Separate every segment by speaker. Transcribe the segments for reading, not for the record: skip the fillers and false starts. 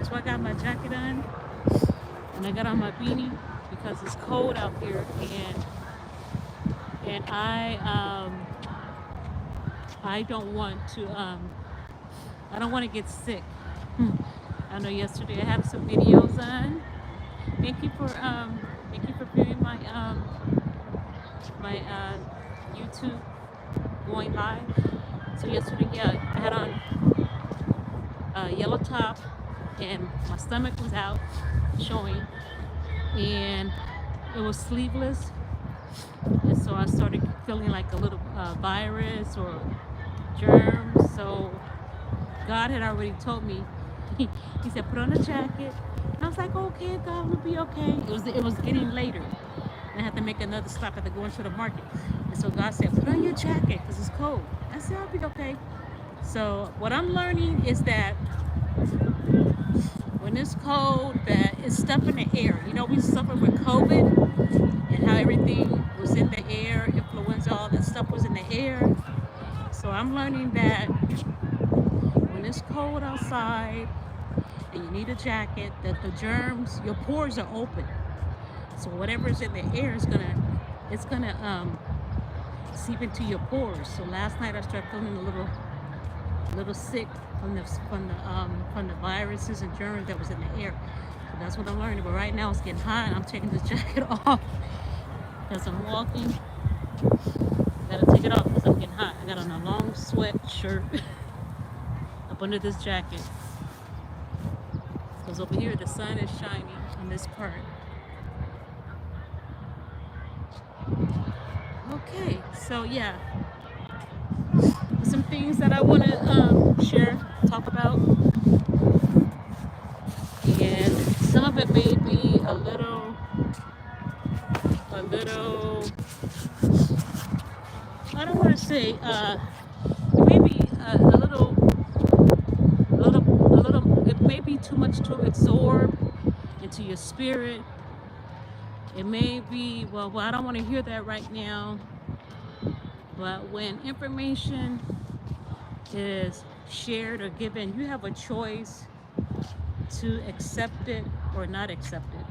Speaker 1: That's why I got my jacket on and I got on my beanie because it's cold out here, and I don't want to get sick. I know yesterday I had some videos on. Thank you for viewing my YouTube going live. So yesterday, yeah, I had on a yellow top and my stomach was out showing, and it was sleeveless, and so I started feeling like a little virus or germs. So God had already told me. He said, put on a jacket. And I was like, okay, God, we'll be okay. It was getting later. And I had to make another stop. I had to go into the market. And so God said, put on your jacket because it's cold. I said, I'll be okay. So what I'm learning is that when it's cold, that it's stuff in the air. You know, we suffered with COVID and how everything was in the air, influenza, all that stuff was in the air. So I'm learning that when it's cold outside and you need a jacket, that the germs, your pores are open. So whatever's in the air is gonna seep into your pores. So last night I started feeling a little sick from the viruses and germs that was in the air. So that's what I'm learning. But right now it's getting hot and I'm taking this jacket off because I'm walking. I gotta take it off because I'm getting hot. I got on a long sweatshirt up under this jacket. Because over here the sun is shining in this part. Okay, so yeah, some things that I want to share, talk about, and some of it may be a little, I don't want to say, maybe it may be too much to absorb into your spirit. It may be, well, I don't want to hear that right now. But when information is shared or given, you have a choice to accept it or not accept it.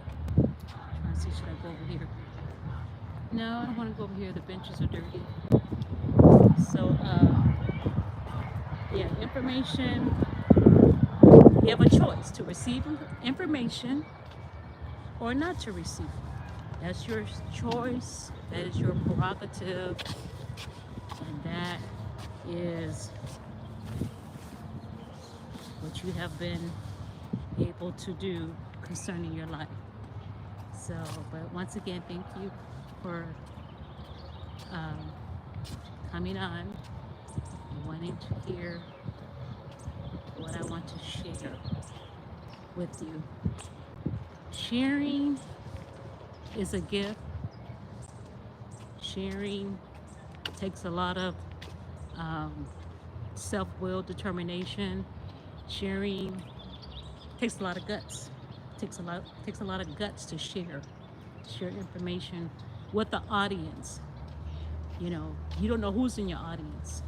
Speaker 1: Let's see, should I go over here? No, I don't want to go over here. The benches are dirty. So, yeah, information. You have a choice to receive information or not to receive it. That's your choice. That is your prerogative. And that is what you have been able to do concerning your life. So, but once again, thank you for coming on and wanting to hear what I want to share with you. Sharing is a gift. Sharing takes a lot of self-will, determination. Sharing takes a lot of guts. Takes a lot of guts to share information with the audience. You know, you don't know who's in your audience.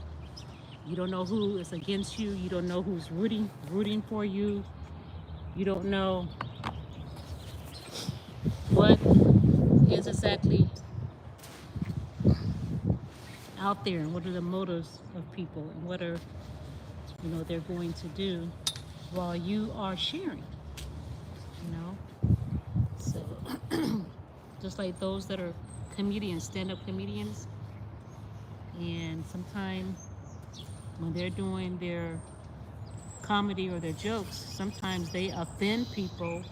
Speaker 1: You don't know who is against you. You don't know who's rooting for you. You don't know what is exactly out there and what are the motives of people and what are, they're going to do while you are sharing, So just like those that are comedians, stand-up comedians, and sometimes when they're doing their comedy or their jokes, sometimes they offend people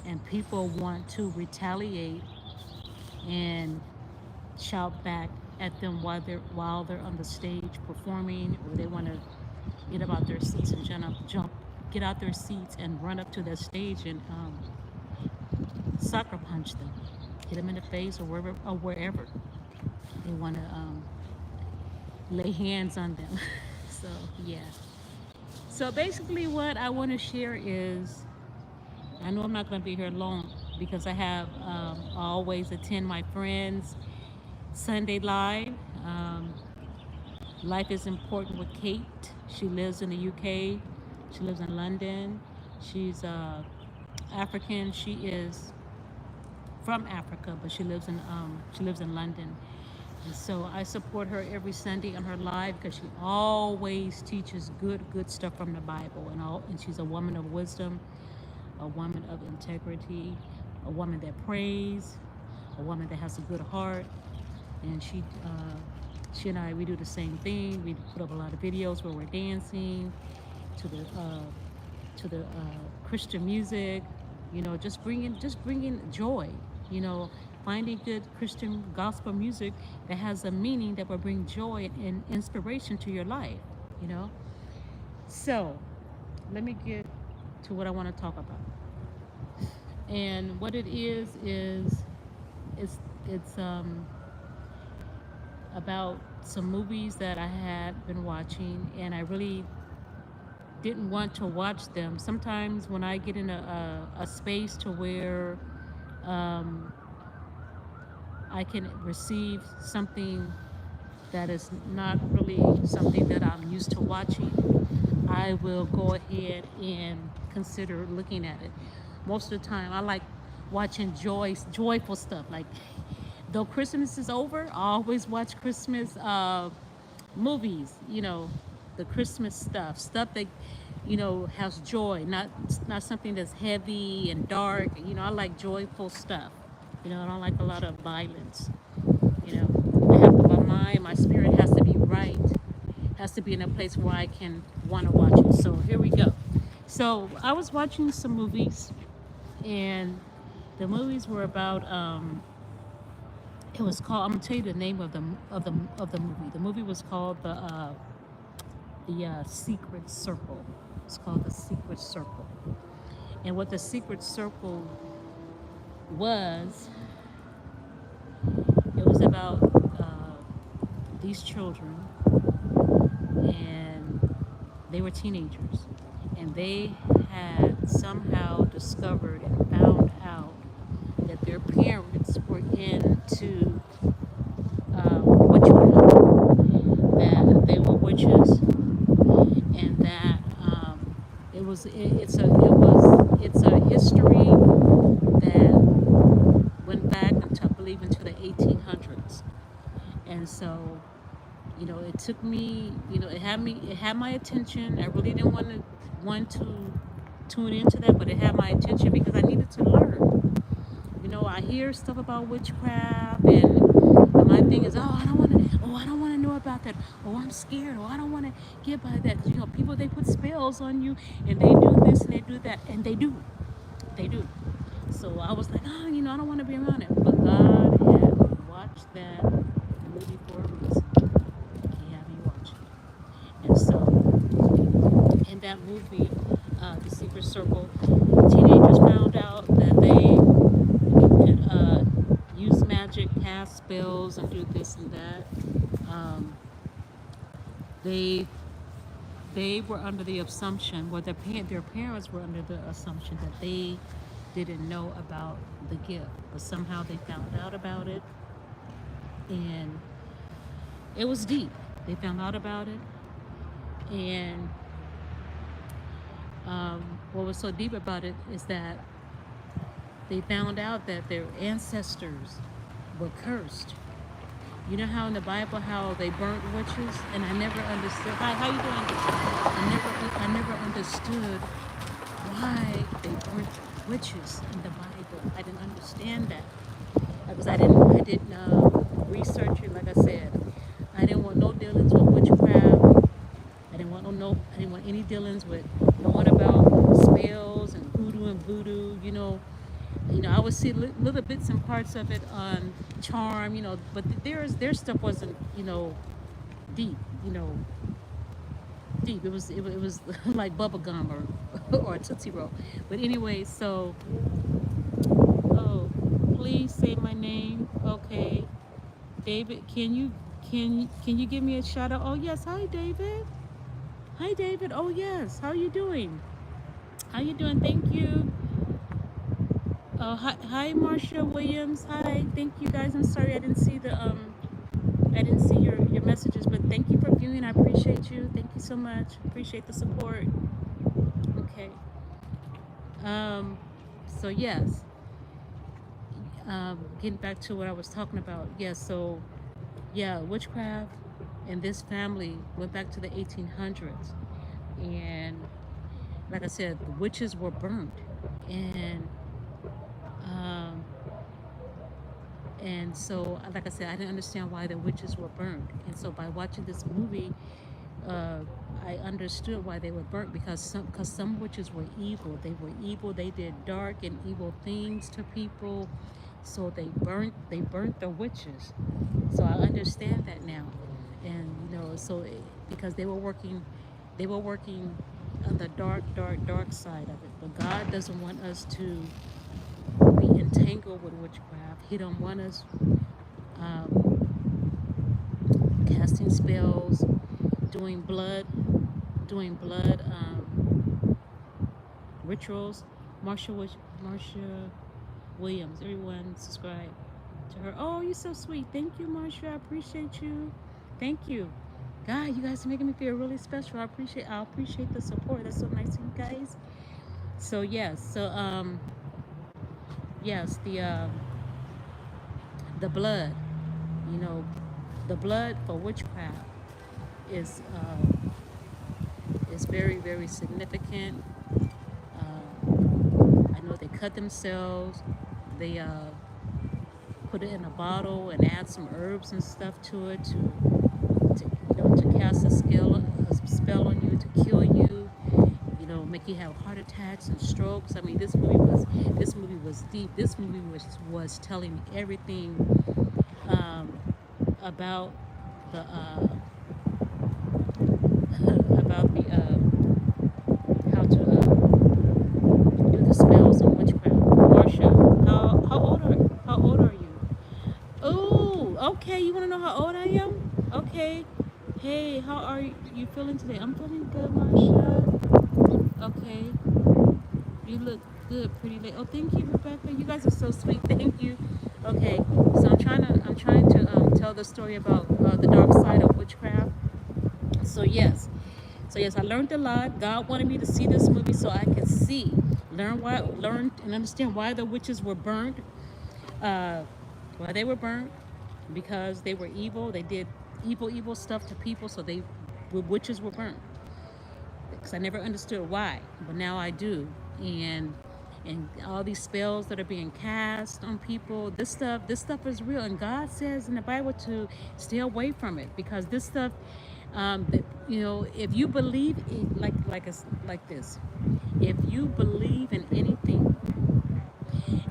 Speaker 1: and people want to retaliate and shout back at them while they're on the stage performing, or they want to get up out their seats and get out their seats and run up to the stage and sucker punch them, hit them in the face or wherever they want to lay hands on them. So yeah. So basically what I want to share is, I know I'm not going to be here long because I have I always attend my friends' Sunday live. Life is Important with Kate. She lives in the UK. She lives in London. She's African. She is from Africa, but she lives in London. And so I support her every Sunday on her live because she always teaches good stuff from the Bible, and she's a woman of wisdom, a woman of integrity, a woman that prays, a woman that has a good heart. And she and I, we do the same thing. We put up a lot of videos where we're dancing to the Christian music, just bringing joy, you know, finding good Christian gospel music that has a meaning that will bring joy and inspiration to your life, you know. So let me get to what I want to talk about. And what it is it's about some movies that I had been watching, and I really didn't want to watch them. Sometimes when I get in a space to where um, I can receive something that is not really something that I'm used to watching, I will go ahead and consider looking at it. Most of the time, I like watching joyful stuff. Like, though Christmas is over, I always watch Christmas movies. The Christmas stuff that has joy, not something that's heavy and dark. I like joyful stuff. I don't like a lot of violence. I have my mind, my spirit has to be right, has to be in a place where I can want to watch it. So here we go. So I was watching some movies, and the movies were about. It was called. I'm gonna tell you the name of the movie. The movie was called the Secret Circle. It's called The Secret Circle. And what The Secret Circle was, it was about these children, and they were teenagers, and they had somehow discovered and found out that their parents were into witchcraft, that they were witches, and that it's a history that went back into, I believe, into the 1800s. And so, it took me, it had my attention. I really didn't want to tune into that, but it had my attention because I needed to learn. I hear stuff about witchcraft, and my thing is, I don't want to know about that. Oh, I'm scared. Oh, I don't want to get by that. 'Cause, people, they put spells on you, and they do this and they do that, and they do. So I was like, I don't want to be around it. But God had me watch that movie for a reason. He had me watch it. And so in that movie, The Secret Circle, teenagers found out that they could use magic, cast spells, and do this and that. They they were under the assumption, well, their parents were under the assumption that they didn't know about the gift, but somehow they found out about it, and it was deep. They found out about it, and what was so deep about it is that they found out that their ancestors were cursed. You know how in the Bible how they burnt witches, and I never understood. Hi, how you doing? I never understood why they burnt witches in the Bible. I didn't understand that because I didn't research it. Like I said, I didn't want no dealings with witchcraft. I didn't want any dealings with knowing about spells and voodoo. I would see little bits and parts of it on Charm, but their stuff wasn't, deep, deep. It was like bubblegum or Tootsie Roll. But anyway, so, oh, please say my name. Okay, David, can you give me a shout out? Oh yes, hi David. Hi David. Oh yes, how you doing? How you doing? Thank you. Hi, Marsha Williams. Hi, thank you guys. I'm sorry I didn't see your messages, but thank you for viewing. I appreciate you. Thank you so much. Appreciate the support. Okay. Um, so yes, getting back to what I was talking about. Yes, so yeah, witchcraft and this family went back to the 1800s, and like I said, the witches were burnt, and um, and so like I said, I didn't understand why the witches were burnt, and so by watching this movie, uh, I understood why they were burnt, because some witches were evil. They were evil. They did dark and evil things to people, so they burnt the witches. So I understand that now, and because they were working on the dark, dark, dark side of it. But God doesn't want us to be entangled with witchcraft. He don't want us um, casting spells, doing blood, doing blood rituals. Marsha Williams. Everyone subscribe to her. Oh, you're so sweet. Thank you, Marsha. I appreciate you. Thank you. God, you guys are making me feel really special. I appreciate the support. That's so nice of you guys. So yes, yes, the blood, you know, the blood for witchcraft is is very, very significant. I know they cut themselves. They put it in a bottle and add some herbs and stuff to it to cast a spell on you, to kill you, make you have heart attacks and strokes. I mean, this movie was deep. This movie was telling me everything um, about the about the how to do the spells of witchcraft. Marsha, how old are you? Oh, okay. You want to know how old I am? Okay. Hey, how are you feeling today? I'm feeling good, Marsha. Okay. You look good, pretty lady. Oh, thank you, Rebecca. You guys are so sweet. Thank you. Okay. So I'm trying to tell the story about the dark side of witchcraft. So yes. So yes, I learned a lot. God wanted me to see this movie so I could learn and understand why the witches were burnt. Uh, why they were burnt, because they were evil. They did evil stuff to people, so witches were burnt. Because I never understood why, but now I do. And all these spells that are being cast on people, this stuff is real, and God says in the Bible to stay away from it, because this stuff, if you believe it, like this, if you believe in anything,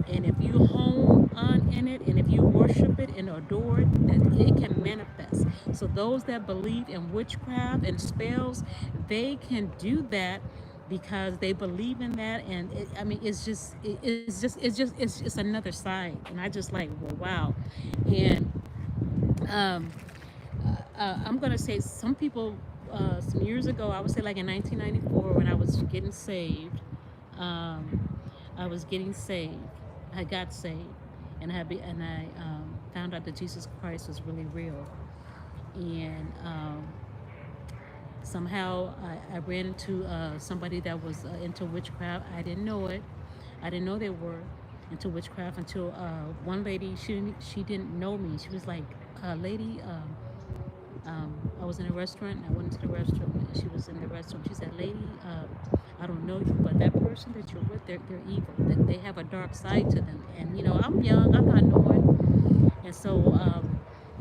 Speaker 1: and if you hone on in it, and if you worship it and adore it, that it can manifest. So those that believe in witchcraft and spells, they can do that because they believe in that. And I mean, it's just another side. And I just like, well, wow. And um, I'm gonna say some people, some years ago, I would say like in 1994, when I was getting saved. Um, I was getting saved. I got saved, and I found out that Jesus Christ was really real. And somehow I ran into somebody that was into witchcraft. I didn't know it. I didn't know they were into witchcraft until one lady, she didn't know me. She was like, lady, I was in a restaurant. I went into the restaurant. And she was in the restaurant. She said, "Lady, I don't know you, but that person that you're with, they're evil. They have a dark side to them." And I'm young. I'm not knowing. And so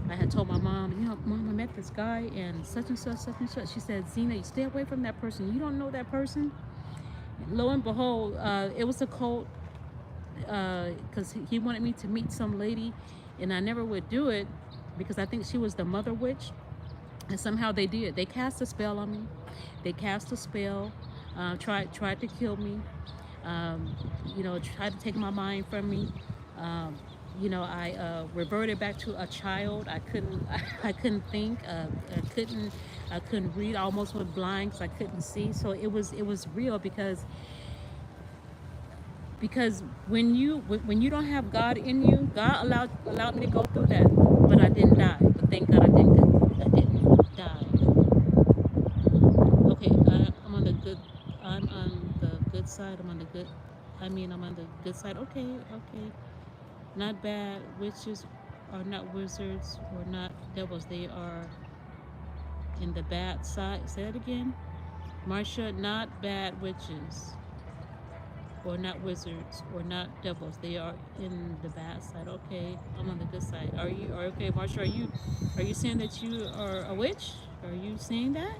Speaker 1: I had told my mom, "Mom, I met this guy and such and such, such and such." She said, "Zena, you stay away from that person. You don't know that person." And lo and behold, it was a cult, because he wanted me to meet some lady, and I never would do it because I think she was the mother witch. And somehow they did. They cast a spell on me. They cast a spell, tried to kill me. Tried to take my mind from me. Um, I reverted back to a child. I couldn't I couldn't think. I couldn't read. I almost went blind because I couldn't see. So it was real, because when you don't have God in you, God allowed me to go through that, but I didn't die. But thank God I didn't die. Okay, I'm on the good side. I'm on the good. I mean, I'm on the good side. Okay, okay. Not bad. Witches are not wizards or not devils. They are in the bad side. Say it again. Marcia, not bad witches or not wizards or not devils. They are in the bad side. Okay, I'm on the good side. Are you? Okay, Marcia? Are you saying that you are a witch? Are you saying that?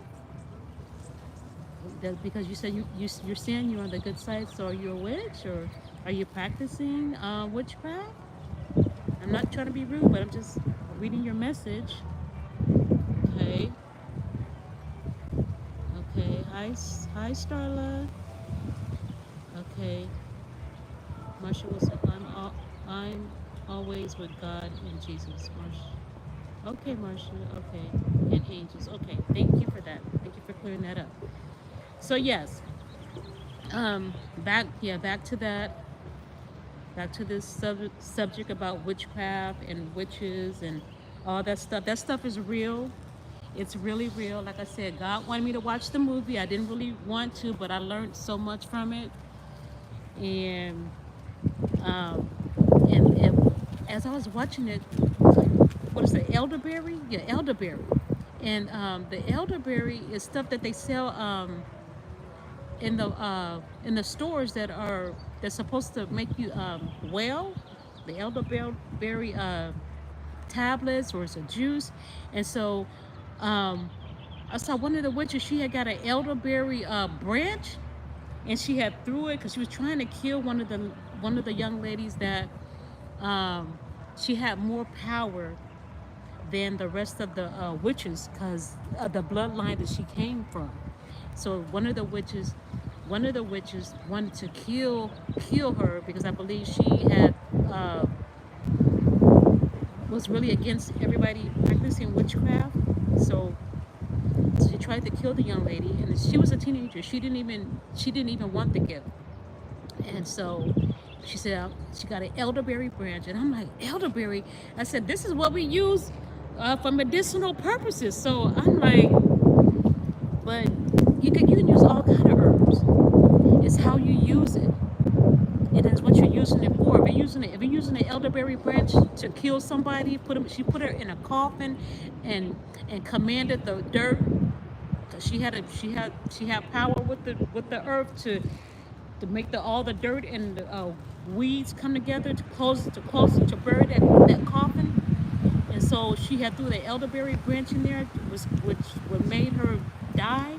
Speaker 1: That because you said you're saying you're on the good side, so are you a witch or are you practicing witchcraft? I'm not trying to be rude, but I'm just reading your message. Okay, okay. Hi, Starla. Okay, Marsha will say, I'm always with God and Jesus. Marsha. Okay, Marsha. Okay, and angels. Okay, thank you for that. Thank you for clearing that up. So yes, back to that. Back to this subject about witchcraft and witches and all that stuff. That stuff is real. It's really real. Like I said, God wanted me to watch the movie. I didn't really want to, but I learned so much from it. And um, and as I was watching it, what is it, elderberry? Yeah, elderberry. And the elderberry is stuff that they sell in the stores that's supposed to make you well. The elderberry tablets or it's a juice. And so I saw one of the witches. She had got an elderberry branch, and she had threw it because she was trying to kill one of the young ladies that she had more power than the rest of the witches because of the bloodline that she came from. So one of the witches wanted to kill her because I believe she had uh, was really against everybody practicing witchcraft. So she tried to kill the young lady, and she was a teenager. She didn't even want the gift, and so she said she got an elderberry branch, and I'm like, elderberry. I said this is what we use for medicinal purposes. So I'm like, but you can use all kind of herbs. It's how you use it. It is what you're using it for. If you're using an elderberry branch to kill somebody, she put her in a coffin, and commanded the dirt. Cause she had power with the earth to make all the dirt and the weeds come together to bury that coffin. And so she had threw the elderberry branch in there, which what made her die.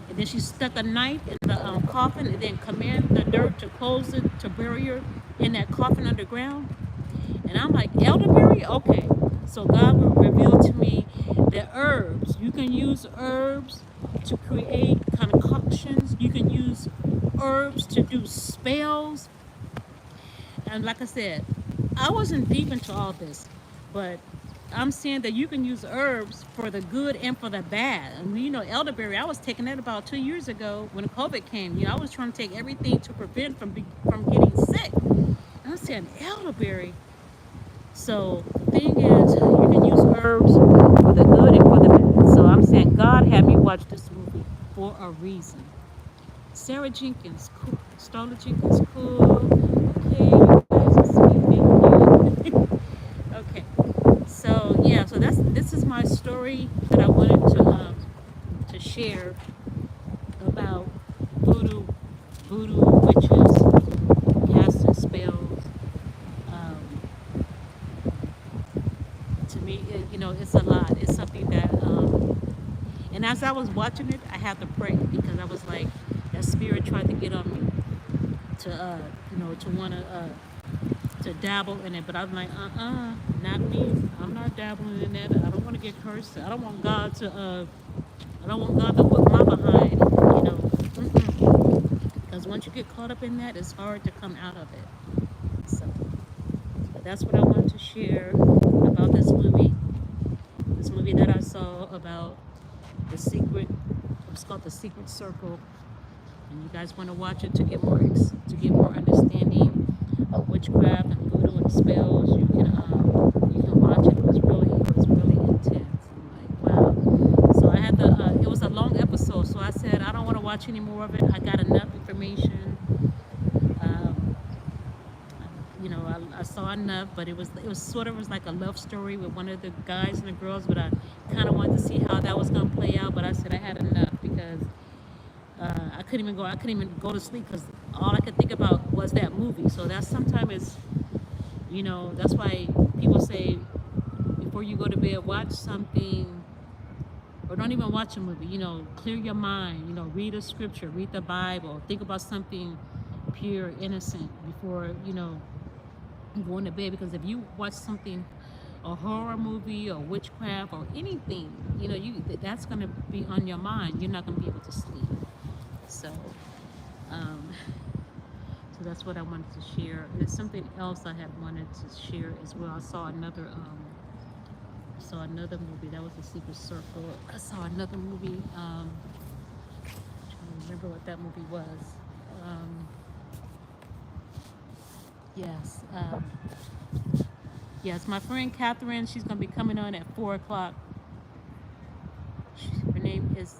Speaker 1: And then she stuck a knife in the coffin, and then commanded the dirt to close it to bury her in that coffin underground. And I'm like, elderberry? Okay. So God will reveal to me that herbs, you can use herbs to create concoctions. You can use herbs to do spells. And like I said, I wasn't deep into all this, but I'm saying that you can use herbs for the good and for the bad. And elderberry, I was taking that about 2 years ago when COVID came. I was trying to take everything to prevent from getting sick. And I'm saying elderberry. So the thing is, you can use herbs for the good and for the bad. So I'm saying God had me watch this movie for a reason. Sarah Jenkins, cool. Starla Jenkins, cool. Okay, you guys are sweet. Thank you. Okay. So yeah, so this is my story that I wanted to share about voodoo, witches, casting spells. Um, to me, it's a lot. It's something that, and as I was watching it, I had to pray because I was like, that spirit tried to get on me to want to dabble in it, but I'm like, not me. I'm not dabbling in that. I don't want to get cursed. I don't want God to whip my behind. Because once you get caught up in that, it's hard to come out of it. So, but that's what I wanted to share about this movie. This movie that I saw about the secret. It's called The Secret Circle, and you guys want to watch it to get more understanding of witchcraft and voodoo and spells. You can watch it. It was really intense. I'm like, wow. So I had it was a long episode, so I said I don't want to watch any more of it. I got enough information. saw enough, but it was sort of was like a love story with one of the guys and the girls, but I kind of wanted to see how that was gonna play out. But I said I had enough because I couldn't even go to sleep because all I could think about was that movie. So that's sometimes it's, that's why people say before you go to bed, watch something, or don't even watch a movie. Clear your mind. Read a scripture, read the Bible, think about something pure, innocent before going to bed. Because if you watch something, a horror movie or witchcraft or anything, that's gonna be on your mind. You're not gonna be able to sleep. So, um, so that's what I wanted to share. There's something else I had wanted to share as well. I saw another movie that was The Secret Circle. I saw another movie. Trying to remember what that movie was. Yes. Yes, my friend Catherine. She's gonna be coming on at 4 o'clock. Her name is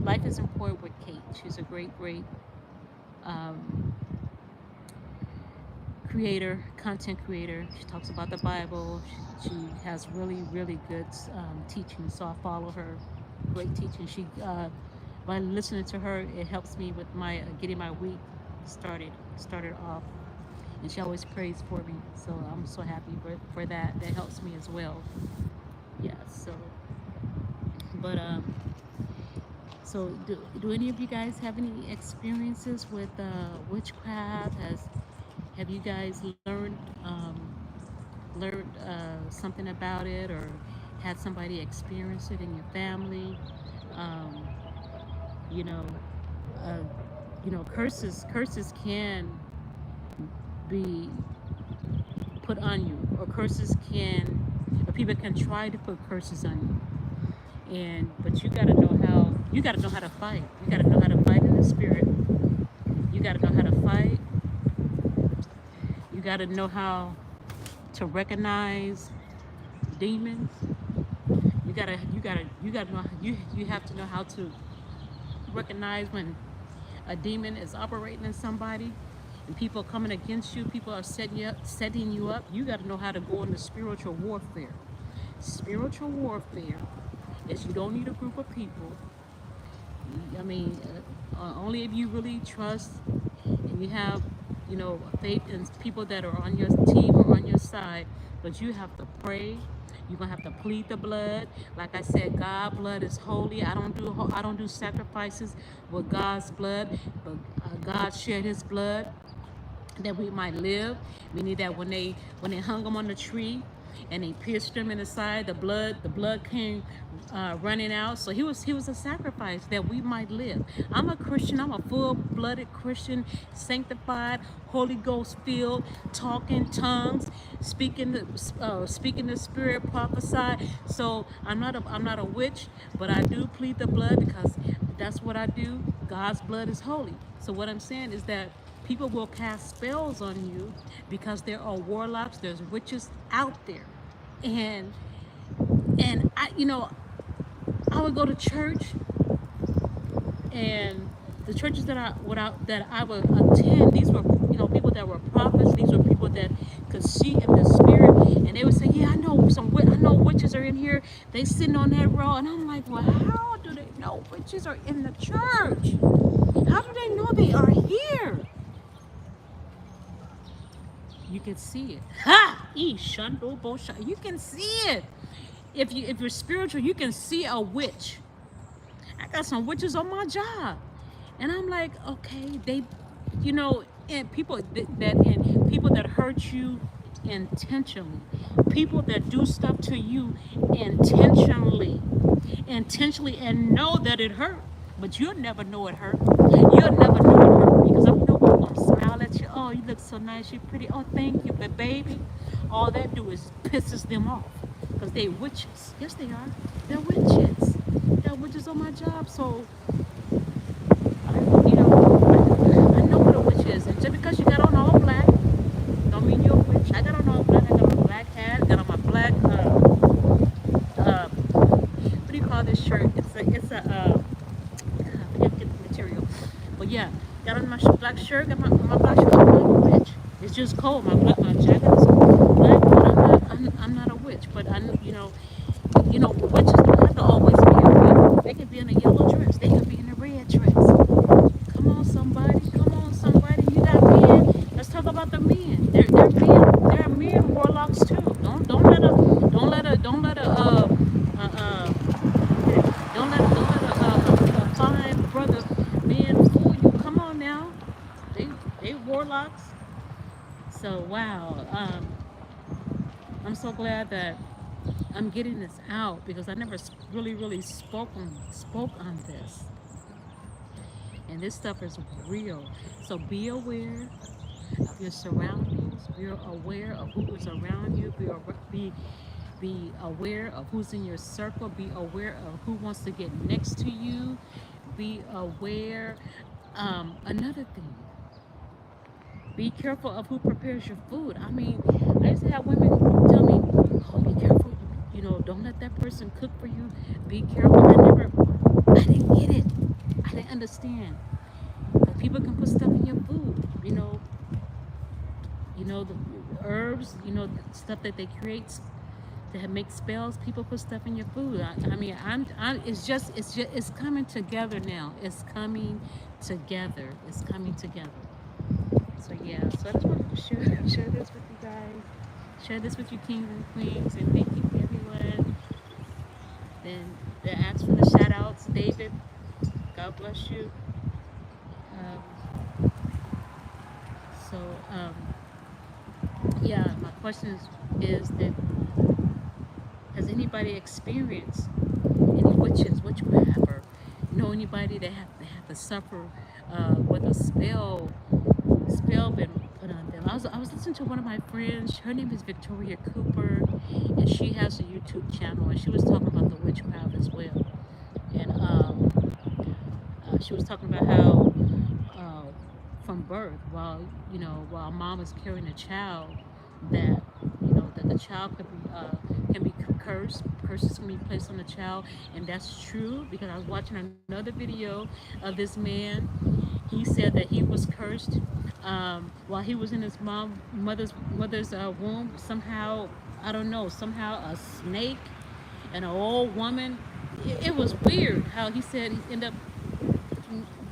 Speaker 1: Life is Important with Kate. She's a great creator, content creator. She talks about the Bible. She has really good teaching. So I follow her. Great teaching. She by listening to her, it helps me with my getting my week started off. And she always prays for me. So I'm so happy for that. That helps me as well. Yeah. But so do any of you guys have any experiences with witchcraft? Have you guys learned something about it, or had somebody experience it in your family? Um, you know, curses can be put on you, or people can try to put curses on you. But you gotta know how to fight. You gotta know how to fight in the spirit. You gotta know how to fight. You gotta know how to recognize demons. You have to know how to recognize when a demon is operating in somebody and people are coming against you, people are setting you up. You gotta know how to go into spiritual warfare. Spiritual warfare is you don't need a group of people. I mean, only if you really trust and you have, faith in people that are on your team or on your side. But you have to pray. You're gonna have to plead the blood. Like I said, God's blood is holy. I don't do sacrifices with God's blood, but God shed His blood that we might live. Meaning that when they hung him on the tree and they pierced him in the side, the blood came running out. So he was a sacrifice that we might live. I'm a Christian. I'm a full-blooded Christian, sanctified, Holy Ghost filled, talking tongues, speaking the Spirit, prophesy. So I'm not a witch, but I do plead the blood because that's what I do. God's blood is holy. So what I'm saying is that people will cast spells on you because there are warlocks, there's witches out there. And I would go to church, and the churches that I would attend, these were people that were prophets. These were people that could see in the spirit, and they would say, "Yeah, I know witches are in here. They sitting on that row," and I'm like, "Well, how do they know witches are in the church? How do they know they are here?" You can see it. Ha! You can see it. If you're spiritual, you can see a witch. I got some witches on my job, and I'm like, okay, and people that hurt you intentionally, people that do stuff to you intentionally, and know that it hurt, but you'll never know it hurt. You'll never know it hurt because I'm gonna smile at you. Oh, you look so nice. You're pretty. Oh, thank you, but baby, all that do is pisses them off because they witches. Yes, they are. They're witches. They're witches on my job. So, I know what a witch is. And just because you got on all black, don't mean you're a witch. I got on all black. I got on a black hat. I got on my black. What do you call this shirt? It's a I forget the material. But yeah, got on my black shirt. Got my black shirt. I'm not a witch. It's just cold. My jacket is black, but I'm not a witch. But witches don't have to always be a witch. They could be in a yellow dress. They could be in a red dress. Come on, somebody. Come on, somebody. You got men. Let's talk about the men. They're men. There are men warlocks too. Don't let a don't let a fine brother man fool you. Come on now. They warlocks. So wow. I'm so glad that I'm getting this out because I never really spoke on this. And this stuff is real. So be aware of your surroundings. Be aware of who is around you. Be aware of who's in your circle. Be aware of who wants to get next to you. Be aware. Another thing, be careful of who prepares your food. I mean, I used to have women tell me, "Oh, be careful. Don't let that person cook for you. Be careful." I didn't get it. I didn't understand. But people can put stuff in your food. The herbs. The stuff that they create to make spells. People put stuff in your food. I mean, it's coming together now. It's coming together. It's coming together. So yeah, so I just wanted to share this with you guys. Share this with you kings and queens, and thank you everyone. Then they asked for the shout outs. David, God bless you. Um, so yeah, my question is that has anybody experienced any witchcraft, or know anybody that have to suffer with a spell been put on them? I was listening to one of my friends. Her name is Victoria Cooper, and she has a YouTube channel, and she was talking about the witchcraft as well. And she was talking about how uh, from birth, while mom is carrying a child, that that the child can be cursed. Curses can be placed on the child, and that's true because I was watching another video of this man. He said that he was cursed while he was in his mother's womb. Somehow, I don't know. Somehow a snake and an old woman. It was weird how he said he ended up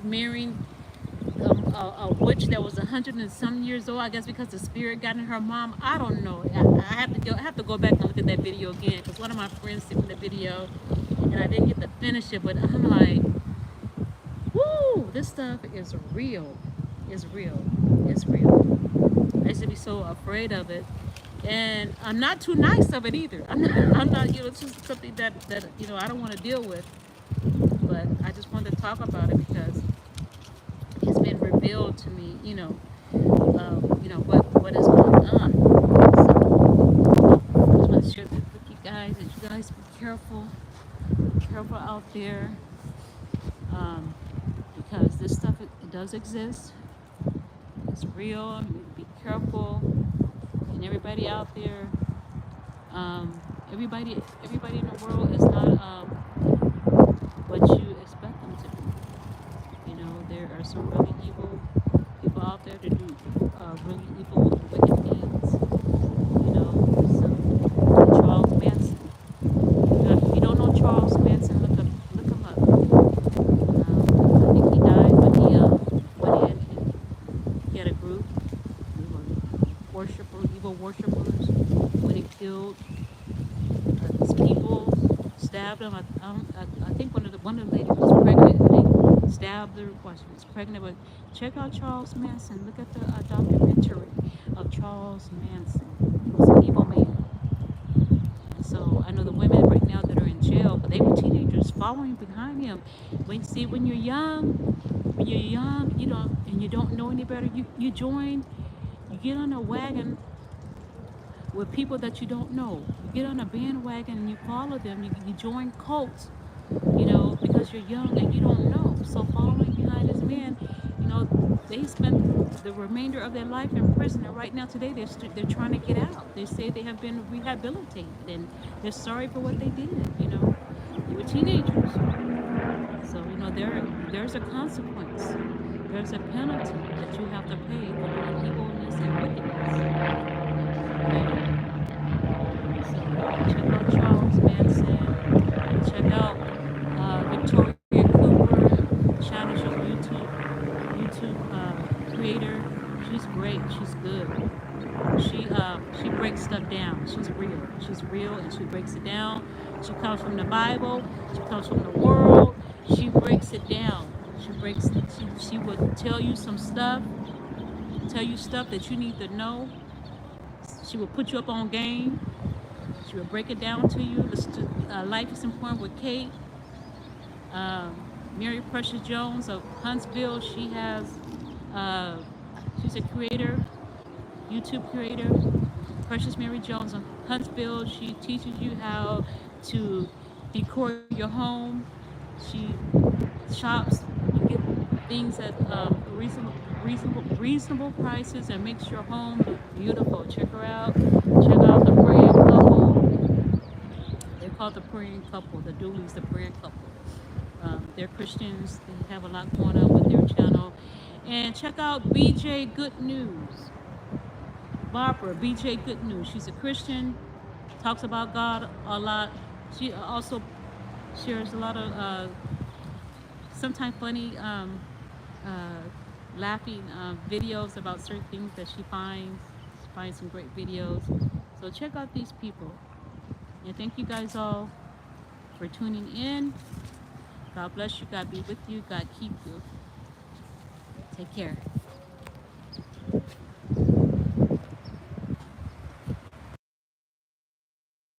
Speaker 1: marrying a witch that was 100 and some years old. I guess because the spirit got in her mom. I don't know. I have to go back and look at that video again because one of my friends sent me the video, and I didn't get to finish it. But I'm like, woo! This stuff is real. It's real. It's real. I used to be so afraid of it, and I'm not too nice of it either. I'm not. I'm not. It's just something that I don't want to deal with. But I just wanted to talk about it because it's been revealed to me, what is going on. So I just want to share this with you guys. And you guys be careful out there, because this stuff it does exist. It's real. Be careful, and everybody out there, everybody in the world is not what you expect them to be. There are some really evil people out there that do really evil, wicked things. So Charles Manson. If you don't know Charles Manson, look him up. I think he died when he went in and he had a group. They were evil worshippers. When he killed these people, stabbed them. I think one of the ladies was pregnant, and they stabbed her while she was pregnant. But check out Charles Manson. Look at the documentary of Charles Manson. He was an evil man. And so I know the women right now that are in jail, but they were teenagers following behind him. When you're young, and you don't know any better, you get on a wagon with people that you don't know. You get on a bandwagon and you follow them. You join cults, because you're young and you don't know. So following behind this man, they spent the remainder of their life in prison, and right now today they're trying to get out. They say they have been rehabilitated and they're sorry for what they did. They were teenagers, so there's a consequence. There's a penalty that you have to pay for your evilness and wickedness. She's great. She's good. She breaks stuff down. She's real. She's real, and she breaks it down. She comes from the Bible. She comes from the world. She breaks it down. She would tell you some stuff, tell you stuff that you need to know. She will put you up on game. She will break it down to you. Listen to Life is Important with Kate. Mary Precious Jones of Huntsville. She's a creator, YouTube creator. Precious Mary Jones of Huntsville. She teaches you how to decor your home. She shops. You get things at reasonable prices and makes your home look beautiful. Check her out. Check out the Praying Couple. They're called the Praying Couple. The Dooleys, the Praying Couple. They're Christians. They have a lot going on with their channel. And check out BJ Good News. Barbara, BJ Good News. She's a Christian, talks about God a lot. She also shares a lot of sometimes funny, laughing videos about certain things that she finds. She finds some great videos. So check out these people. And thank you guys all for tuning in. God bless you. God be with you. God keep you. Take care.